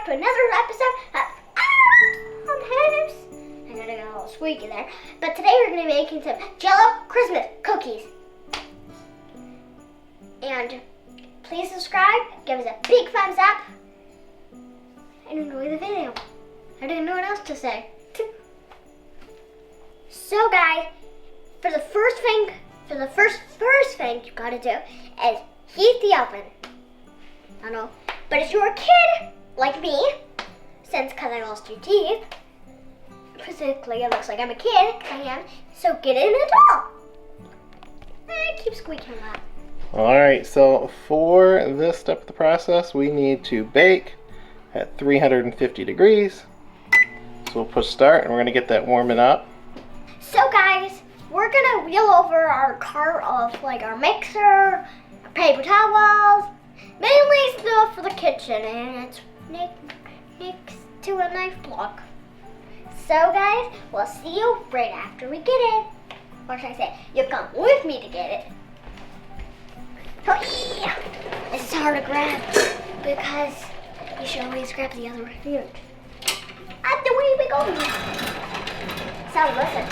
back to another episode of Farmhouse. I gotta get a little squeaky there. But today we're gonna be making some Jello Christmas cookies. And please subscribe, give us a big thumbs up, and enjoy the video. I didn't know what else to say. So guys, for the first thing you gotta do is heat the oven. I know, but if you're a kid like me, because I lost 2 teeth, physically it looks like I'm a kid. I am. So get in a doll. I keep squeaking loud. Alright, so for this step of the process, we need to bake at 350 degrees. So we'll push start and we're going to get that warming up. So guys, we're going to wheel over our cart of like our mixer, our paper towels, mainly stuff for the kitchen, and it's next to a knife block. So guys, we'll see you right after we get it. Or should I say, you come with me to get it. Oh, yeah. This is hard to grab because you should always grab the other hand. And the way we go. So listen.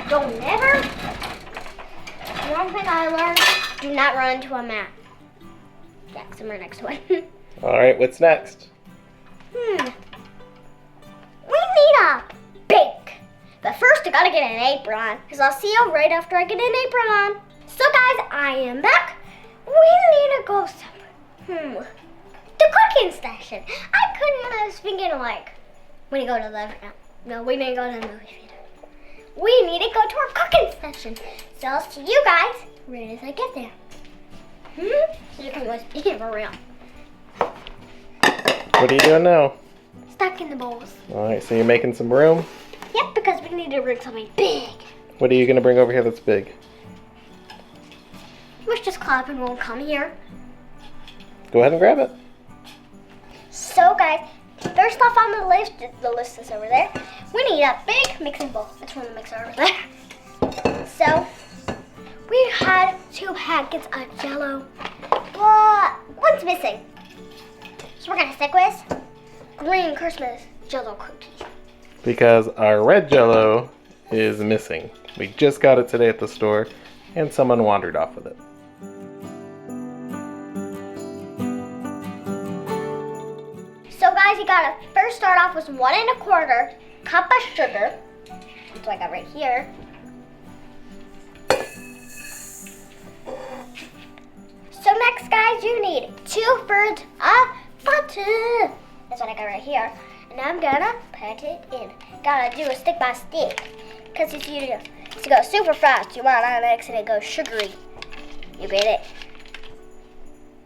Don't never. One thing I learned: do not run into a mat. Yeah, because I'm right next to it. Alright, what's next? We need a bake. But first, I gotta get an apron on, because I'll see you right after I get an apron on. So guys, I am back. We need to go somewhere. The cooking station. I was thinking like, we need to go to the, no, we need to go to the movie theater. We need to go to our cooking station. So I'll see you guys right as I get there. You can always be for real. What are you doing now? Stuck in the bowls. Alright, so you're making some room? Yep, because we need to bring something big. What are you going to bring over here that's big? Let's just clap and we'll come here. Go ahead and grab it. So guys, first off on the list is over there. We need a big mixing bowl. It's from the mixer over there. So, we had 2 packets of Jello, but one's missing. So we're going to stick with green Christmas Jello cookies. Because our red Jello is missing. We just got it today at the store and someone wandered off with it. So guys, you gotta first start off with 1 1/4 cup of sugar. That's what I got right here. So next guys, you need 2/3 of butter. That's what I got right here. And I'm gonna put it in. Gotta do a stick by stick. Because if you go super fast, you might not accidentally go sugary. You get it?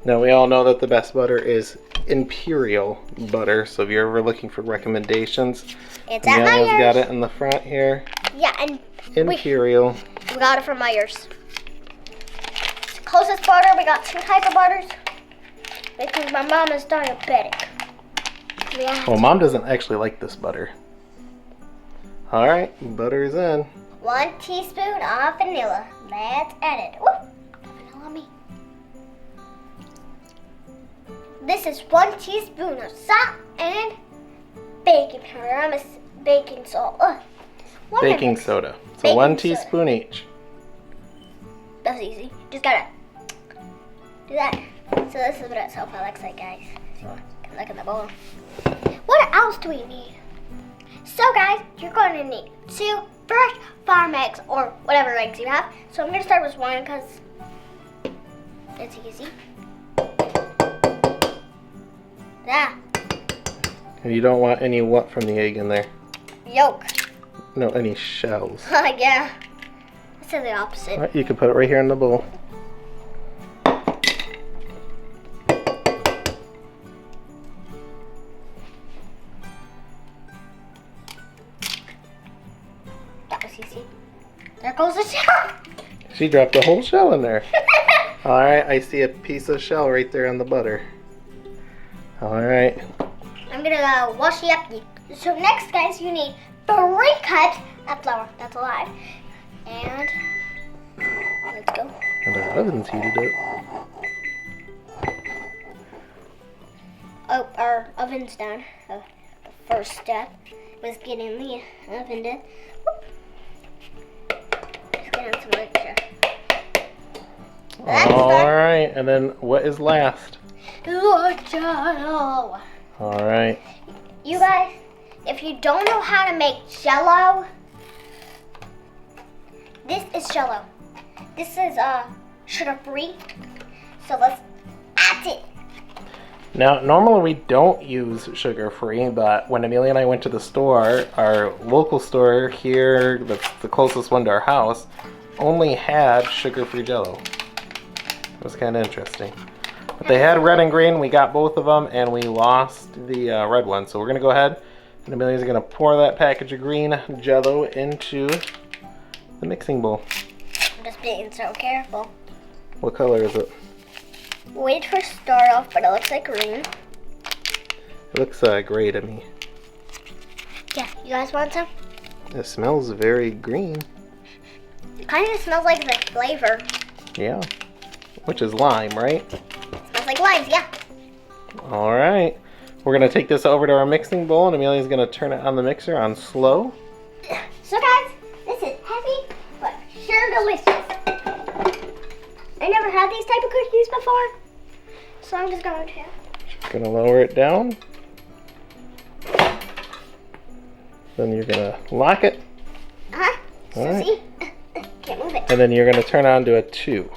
Now we all know that the best butter is Imperial butter. So if you're ever looking for recommendations, It's at Amelia's Myers. got it in the front here. Yeah, and Imperial. we got it from Myers. Closest butter, we got 2 types of butters. Because my mom is diabetic. Yeah. Well, Mom doesn't actually like this butter. Alright, butter is in. 1 teaspoon of vanilla. Let's add it. Ooh, vanilla on me. This is 1 teaspoon of salt and baking powder. I'm a baking salt. Baking soda. So Baking 1 soda. teaspoon each. That's easy. Just gotta do that. So this is what it so far looks like, guys. So look at the bowl. What else do we need? So guys, you're going to need 2 fresh farm eggs or whatever eggs you have. So I'm going to start with 1 because it's easy. Yeah. And you don't want any what from the egg in there. Yolk. No, any shells. Yeah. I said the opposite. Alright, you can put it right here in the bowl. That was easy. There goes the shell. She dropped a whole shell in there. Alright, I see a piece of shell right there on the butter. Alright. I'm gonna wash it up. So next, guys, you need 3 cups of flour. That's a lot. And Let's go. And our oven's heated up. Oh, our oven's done. The first step was getting the oven done. Let's get on some extra. Alright, and then what is last? The Jello. Alright. You guys, if you don't know how to make Jello, this is Jello. This is sugar-free. So let's add it. Now, normally we don't use sugar-free, but when Amelia and I went to the store, our local store here, that's the closest one to our house, only had sugar-free Jello. It was kind of interesting. But they had red and green. We got both of them, and we lost the red one. So we're going to go ahead, and Amelia's going to pour that package of green Jello into the mixing bowl. I'm just being so careful. What color is it? Wait for start off, but it looks like green. It looks gray to me. Yeah, you guys want some? It smells very green. It kind of smells like the flavor. Yeah. Which is lime, right? Smells like limes, yeah. Alright. We're going to take this over to our mixing bowl, and Amelia's going to turn it on the mixer on slow. So guys, this is heavy, but sure delicious. I never had these type of cookies before, so I'm just going to. Going to lower it down. Then you're going to lock it. Uh-huh. So All right. see? Can't move it. And then you're going to turn on to a 2. Woo!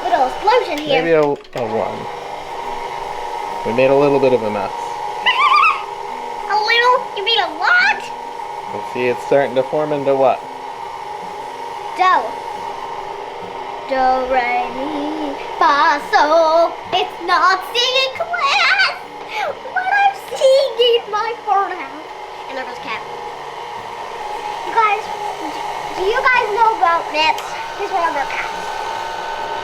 Little explosion here. Maybe a 1. We made a little bit of a mess. A little? You mean a lot? Let's see, it's starting to form into what? Dough. Do, re, mi, fa, sol. It's not singing class, but I'm singing my heart out. And there goes Cat. You guys, do you guys know about Mitz? He's one of our cats.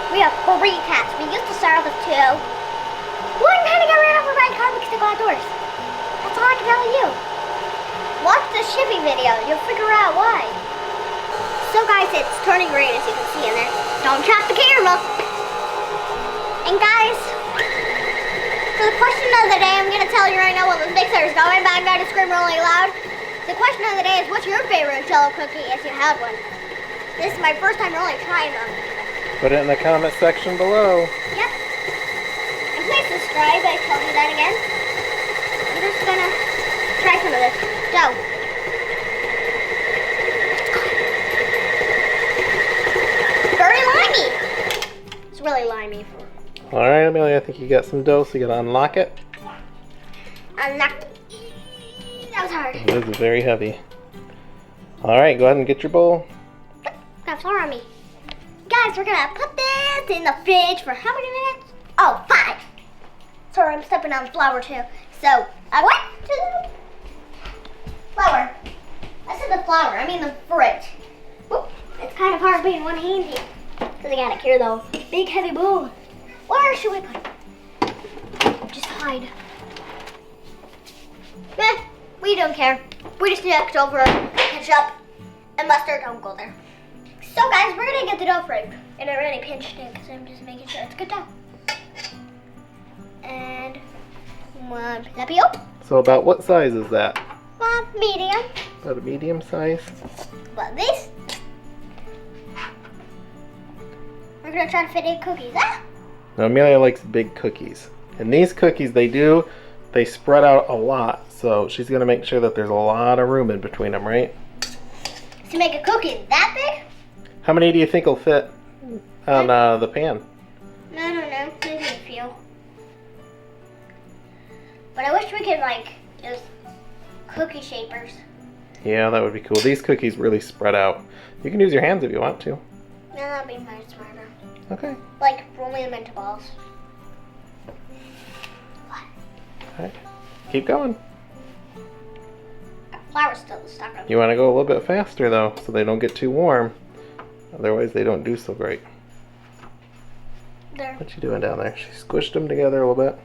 We have 3 cats. We used to start with 2. One kind of got ran over by a car because they got outdoors. That's all I can tell you. Watch the shipping video. You'll figure out why. So guys, it's turning green as you can see in there. Don't trap the camera. And guys, for the question of the day, I'm going to tell you right now while this mixer is going, but I'm going to scream really loud. The question of the day is, what's your favorite Jello cookie if you had one? This is my first time really trying them. Put it in the comment section below. Yep. And please subscribe, I told you that again. I'm just going to try some of this dough. Very limey. It's really limey. Alright, Amelia, I think you got some dough, so you got to unlock it. Unlocked. That was hard. This is very heavy. Alright, go ahead and get your bowl. Got flour on me. Guys, we're gonna put this in the fridge for how many minutes? Oh, 5. Sorry, I'm stepping on flour too. So, I went to the flour. I said the flour, I mean the fridge. Whoop. It's kind of hard being one-handed. Because I gotta carry the big heavy bowl. Where should we put it? Just hide. We don't care. We just knocked over ketchup and mustard. Don't go there. So guys, we're gonna get the dough framed. And I already pinched it because I'm just making sure it's good dough. And 1 tapio. So about what size is that? Medium. About a medium size? But this, we're gonna try to fit 8 cookies. Ah! Now Amelia likes big cookies. And these cookies, they spread out a lot. So she's going to make sure that there's a lot of room in between them, right? To make a cookie that big? How many do you think will fit on the pan? I don't know. Maybe a few. But I wish we could like use cookie shapers. Yeah, that would be cool. These cookies really spread out. You can use your hands if you want to. No, that'd be much smarter. Okay. Like rolling them into balls. Alright. Keep going. Our flour's still stuck on. You want to go a little bit faster though, so they don't get too warm. Otherwise they don't do so great. There. What you doing down there? She squished them together a little bit.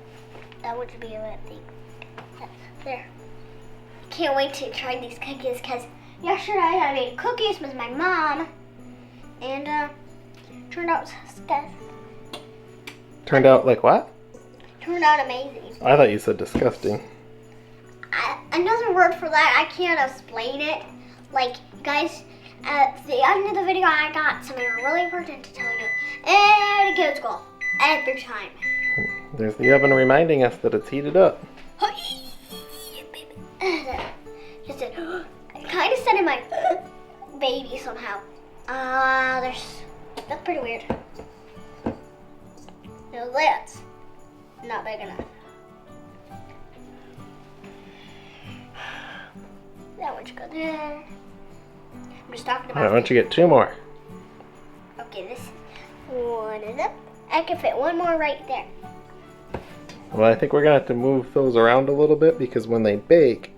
That would be a bit deep. There. Can't wait to try these cookies because yesterday I made cookies with my mom And turned out Turned out like what? turned out amazing. I thought you said disgusting. Another word for that, I can't explain it. Like, guys, at the end of the video, I got something really important to tell you. And it goes well every time. There's the oven reminding us that it's heated up. Just it kind of sending my baby somehow. That's pretty weird. No, that's not big enough. That one's good. I'm just talking All about. right, why don't you get 2 more? Okay, this one is up. I can fit one more right there. Well, I think we're gonna have to move those around a little bit because when they bake,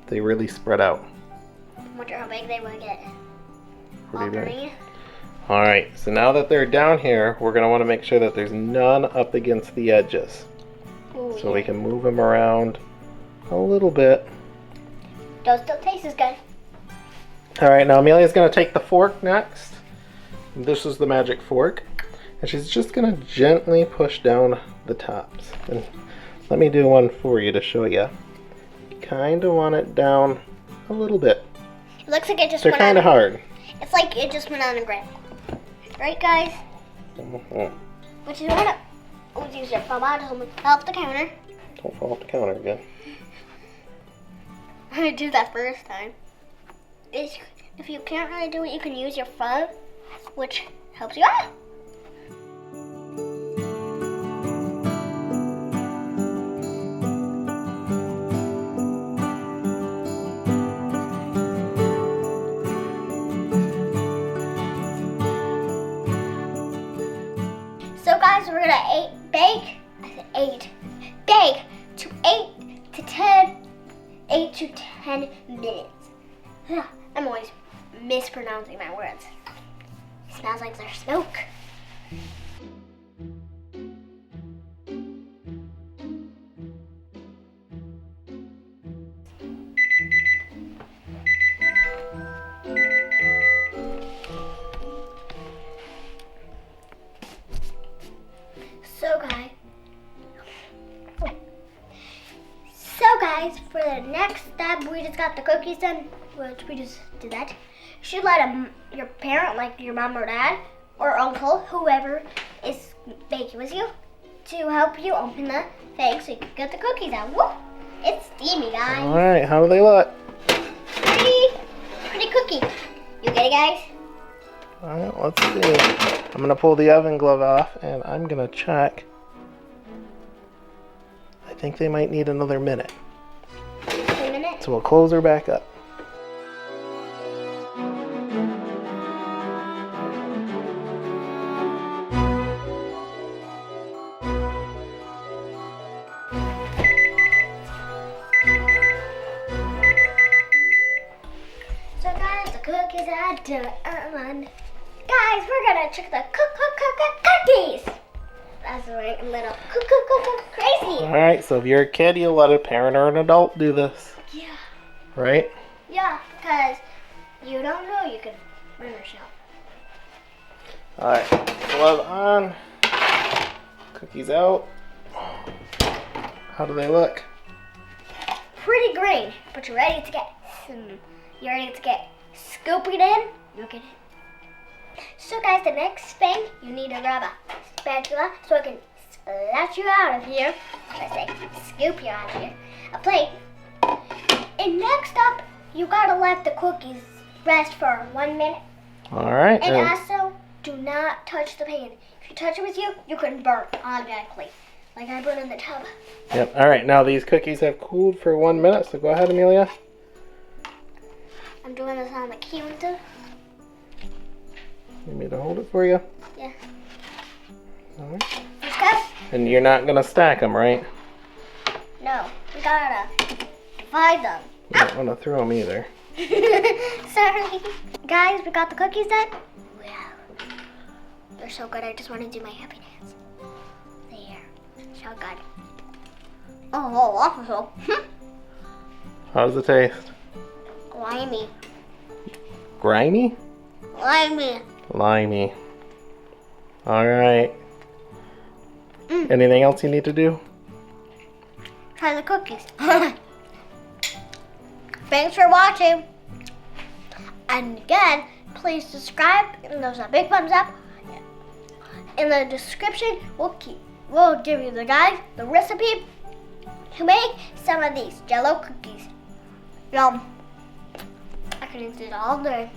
they really spread out. I wonder how big they will get. Pretty All big. green. All right, so now that they're down here, we're gonna want to make sure that there's none up against the edges, Ooh, so we can move them around a little bit. Those still taste as good. All right, now Amelia's gonna take the fork next. This is the magic fork, and she's just gonna gently push down the tops. And let me do one for you to show you. You kind of want it down a little bit. It looks like it just They're went kind of on. hard. It's like it just went on the ground. Right, guys? Mhm. Which is what I'll use your phone to help the counter. Don't fall off the counter again. I did that first time. If you can't really do it, you can use your phone, which helps you out. So guys, we're gonna bake to 8 to 10 minutes. I'm always mispronouncing my words. It smells like there's smoke. So guys, for the next step, we just got the cookies done, which we just did that. You should let your parent, like your mom or dad, or uncle, whoever is baking with you, to help you open the thing so you can get the cookies out. Woo! It's steamy, guys. All right, how do they look? Pretty cookie. You get it, guys? All right, let's see. I'm gonna pull the oven glove off, and I'm gonna check. I think they might need another minute. 2 minutes. So we'll close her back up. So guys, the cookies are done. Guys, we're gonna check the cookies. That's right, a little crazy. All right, so if you're a kid, you'll let a parent or an adult do this, Yeah. right? Yeah, because you don't know you can burn yourself. All right, glove on, cookies out. How do they look? Pretty green, but you're ready to get scooping in. Look at it. So guys, the next thing, you need to grab a spatula so it can splat you out of here. I say, scoop you out of here. A plate. And next up, you gotta let the cookies rest for 1 minute. All right. And also, do not touch the pan. If you touch it with you, you can burn automatically. Like I burned in the tub. Yep. All right. Now these cookies have cooled for 1 minute. So go ahead, Amelia. I'm doing this on the counter. You want me to hold it for you? Yeah. All right. Let's go. And you're not gonna stack them, right? No, we gotta divide them. You don't want to throw them either. Sorry. Guys, we got the cookies done. Wow. They're so good. I just want to do my happy dance. There. So good. Oh, awful. How does it taste? Limey. Grimy? Limey. Limey. Alright. Anything else you need to do? Try the cookies. Thanks for watching. And again, please subscribe and those are big thumbs up. In the description, we'll give you the guide, the recipe to make some of these Jello cookies. Yum. I can eat it all day.